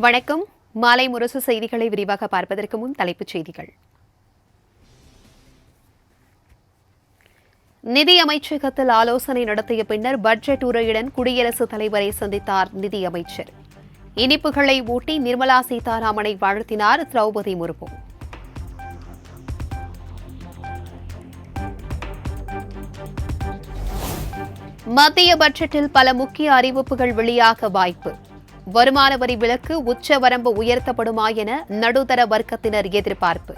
வணக்கம். மாலை முரசு செய்திகளை விரிவாக பார்ப்பதற்கு முன் தலைப்புச் செய்திகள். நிதி அமைச்சகத்தில் ஆலோசனை நடத்திய பின்னர் பட்ஜெட் உரையுடன் குடியரசுத் தலைவரை சந்தித்தார் நிதியமைச்சர். இனிப்புகளை ஊட்டி நிர்மலா சீதாராமனை வாழ்த்தினார் திரௌபதி முர்மு. மத்திய பட்ஜெட்டில் பல முக்கிய அறிவிப்புகள் வெளியாக வாய்ப்பு. வருமான வரி விலக்கு உச்சவரம்பு உயர்த்தப்படுமா என நடுத்தர வர்க்கத்தினர் எதிர்பார்ப்பு.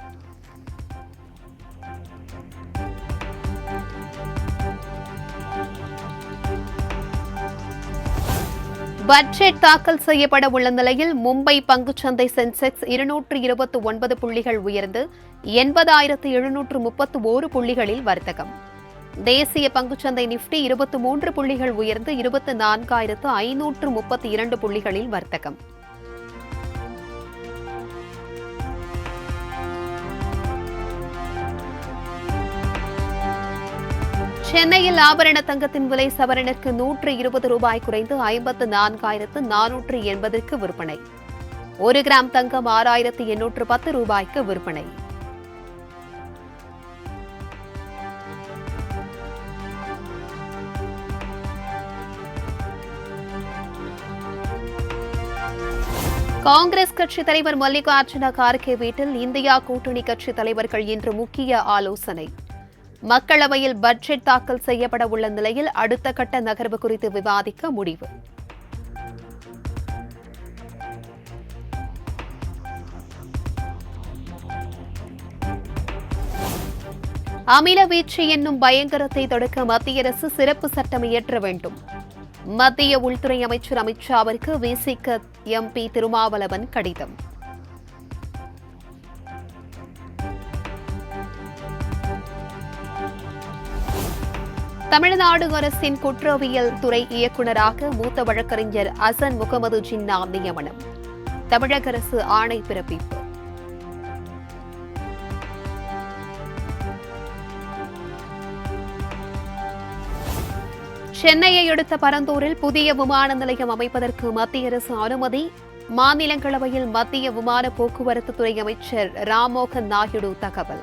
பட்ஜெட் தாக்கல் செய்யப்பட உள்ள நிலையில் மும்பை பங்குச்சந்தை சென்செக்ஸ் 229 புள்ளிகள் உயர்ந்து 80,731 புள்ளிகளில் வர்த்தகம். தேசிய பங்குச்சந்தை நிப்டி 23 புள்ளிகள் உயர்ந்து 24,532 புள்ளிகளில் வர்த்தகம். சென்னையில் ஆபரண தங்கத்தின் விலை சவரனுக்கு 120 ரூபாய் குறைந்து 54,480க்கு விற்பனை. 1 கிராம் தங்கம் 6,810 ரூபாய்க்கு விற்பனை. காங்கிரஸ் கட்சித் தலைவர் மல்லிகார்ஜுன கார்கே வீட்டில் இந்தியா கூட்டணி கட்சித் தலைவர்கள் இன்று முக்கிய ஆலோசனை. மக்களவையில் பட்ஜெட் தாக்கல் செய்யப்பட உள்ள நிலையில் அடுத்த கட்ட நகர்வு குறித்து விவாதிக்க முடிவு. அமில வீழ்ச்சி என்னும் பயங்கரத்தை தடுக்க மத்திய அரசு சிறப்பு சட்டம் இயற்ற வேண்டும். மத்திய உள்துறை அமைச்சர் அமித் ஷாவிற்கு விசிக எம்பி திருமாவளவன் கடிதம். தமிழ்நாடு அரசின் குற்றவியல் துறை இயக்குநராக மூத்த வழக்கறிஞர் அசன் முகமது ஜின்னா நியமனம். தமிழக அரசு ஆணை பிறப்பிப்பு. சென்னையை அடுத்த பரந்தூரில் புதிய விமான நிலையம் அமைப்பதற்கு மத்திய அரசு அனுமதி. மாநிலங்களவையில் மத்திய விமான போக்குவரத்து துறை அமைச்சர் ராம்மோகன் நாயுடு தகவல்.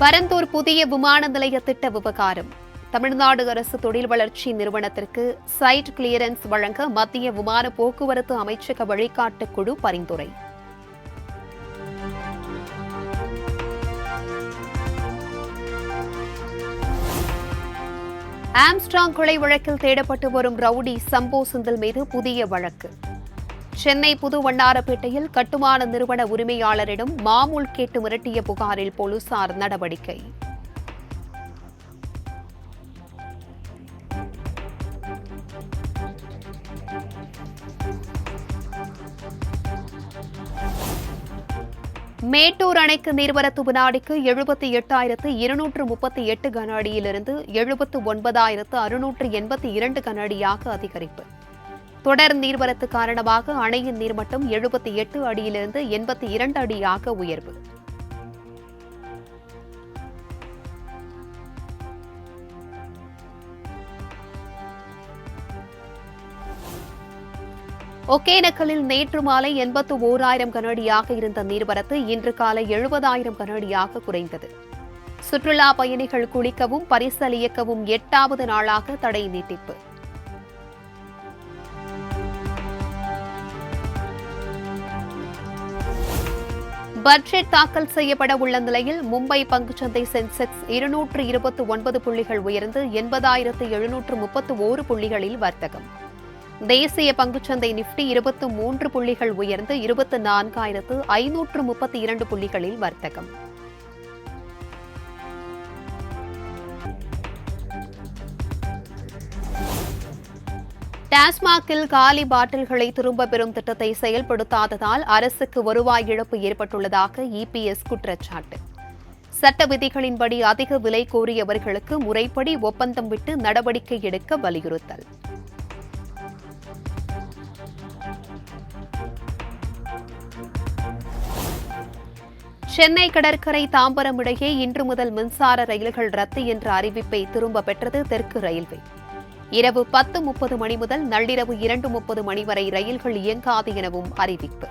பரந்தூர் புதிய விமான நிலைய திட்ட விவகாரம். தமிழ்நாடு அரசு தொழில் வளர்ச்சி நிறுவனத்திற்கு சைட் கிளியரன்ஸ் வழங்க மத்திய விமான போக்குவரத்து அமைச்சக வழிகாட்டு குழு பரிந்துரை. ஆம்ஸ்ட்ராங் கொலை வழக்கில் தேடப்பட்டு வரும் ரவுடி சம்போ செந்தில் மீது புதிய வழக்கு. சென்னை புது வண்ணாரப்பேட்டையில் கட்டுமான நிறுவன உரிமையாளரிடம் மாமூல் கேட்டு மிரட்டிய புகாரில் போலீசார் நடவடிக்கை. மேட்டூர் அணைக்கு நீர்வரத்து வினாடிக்கு 78,238 கன அடியிலிருந்து 79,682 கன அடியாக அதிகரிப்பு. தொடர் நீர்வரத்து காரணமாக அணையின் நீர்மட்டம் 78 அடியிலிருந்து 82 அடியாக உயர்வு. ஒகேனக்கலில் நேற்று மாலை 81,000 கன அடியாக இருந்த நீர்வரத்து இன்று காலை 70,000 கன அடியாக குறைந்தது. சுற்றுலா பயணிகள் குளிக்கவும் பரிசல் இயக்கவும் 8வது நாளாக தடை நீட்டிப்பு. பட்ஜெட் தாக்கல் செய்யப்பட உள்ள நிலையில் மும்பை பங்குச்சந்தை சென்செக்ஸ் 229 புள்ளிகள் உயர்ந்து 80,731 புள்ளிகளில் வர்த்தகம். தேசிய பங்குச்சந்தை நிப்டி 23 புள்ளிகள் உயர்ந்து 24,532 புள்ளிகளில் வர்த்தகம். டாஸ்மாகில் காலி பாட்டில்களை திரும்பப் பெறும் திட்டத்தை செயல்படுத்தாததால் அரசுக்கு வருவாய் இழப்பு ஏற்பட்டுள்ளதாக இபிஎஸ் குற்றச்சாட்டு. சட்ட விதிகளின்படி அதிக விலை கோரியவர்களுக்கு முறைப்படி ஒப்பந்தம் விட்டு நடவடிக்கை எடுக்க வலியுறுத்தல். சென்னை கடற்கரை தாம்பரம் இடையே இன்று முதல் மின்சார ரயில்கள் ரத்து என்ற அறிவிப்பை திரும்ப பெற்றது தெற்கு ரயில்வே. இரவு 10:30 மணி முதல் நள்ளிரவு 2:30 மணி வரை ரயில்கள் இயங்காது எனவும் அறிவிப்பு.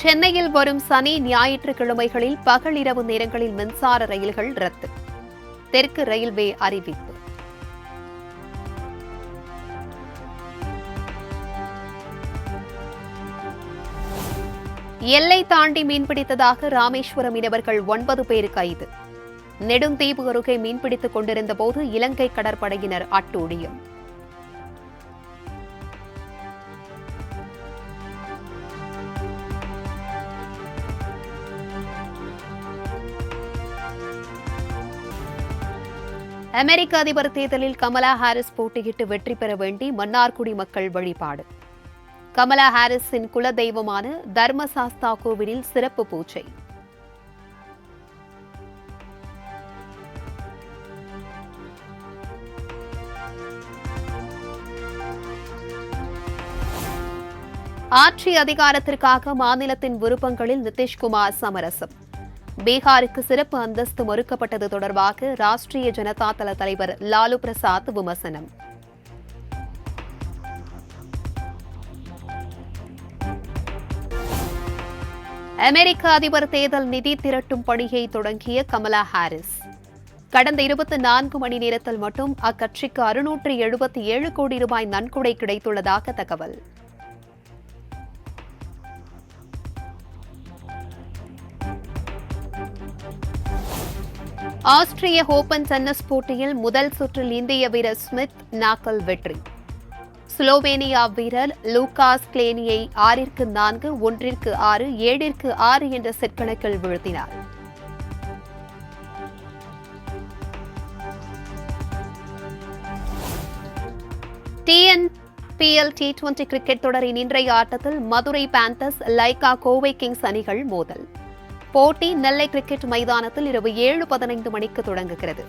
சென்னையில் வரும் சனி ஞாயிற்றுக்கிழமைகளில் பகல் இரவு நேரங்களில் மின்சார ரயில்கள் ரத்து. தெற்கு ரயில்வே அறிவிப்பு. எல்லை தாண்டி மீன்பிடித்ததாக ராமேஸ்வரம் மீனவர்கள் 9 பேர் கைது. நெடுந்தீவு அருகே மீன்பிடித்துக் கொண்டிருந்த போது இலங்கை கடற்படையினர் அட்டூழியம். அமெரிக்க அதிபர் தேர்தலில் கமலா ஹாரிஸ் போட்டியிட்டு வெற்றி பெற வேண்டி மன்னார்குடி மக்கள் வழிபாடு. கமலா ஹாரிஸின் குலதெய்வமான தர்மசாஸ்தா கோவிலில் சிறப்பு பூஜை. ஆட்சி அதிகாரத்திற்காக மாநிலத்தின் விருப்பங்களில் நிதிஷ்குமார் சமரசம். பீகாருக்கு சிறப்பு அந்தஸ்து மறுக்கப்பட்டது தொடர்பாக ராஷ்டிரிய ஜனதா தள தலைவர் லாலு பிரசாத் விமர்சனம். அமெரிக்க அதிபர் தேர்தல் நிதி திரட்டும் பணியை தொடங்கிய கமலா ஹாரிஸ் கடந்த 24 மணி நேரத்தில் மட்டும் அக்கட்சிக்கு 677 கோடி ரூபாய் நன்கொடை கிடைத்துள்ளதாக தகவல். ஆஸ்திரிய ஓபன் டென்னிஸ் போட்டியில் முதல் சுற்றில் இந்திய வீரர் ஸ்மித் நாகல் வெற்றி. ஸ்லோவேனியா வீரர் லூகாஸ் கிளேனியை 6-4, 1-6, 7-6 என்ற செட் கணக்கில் வீழ்த்தினார். டிஎன்பிஎல் T20 கிரிக்கெட் தொடரின் இன்றைய ஆட்டத்தில் Madurai panthers Lyca Kovai Kings அணிகள் மோதல். போட்டி நெல்லை கிரிக்கெட் மைதானத்தில் இரவு 7:15 மணிக்கு தொடங்குகிறது.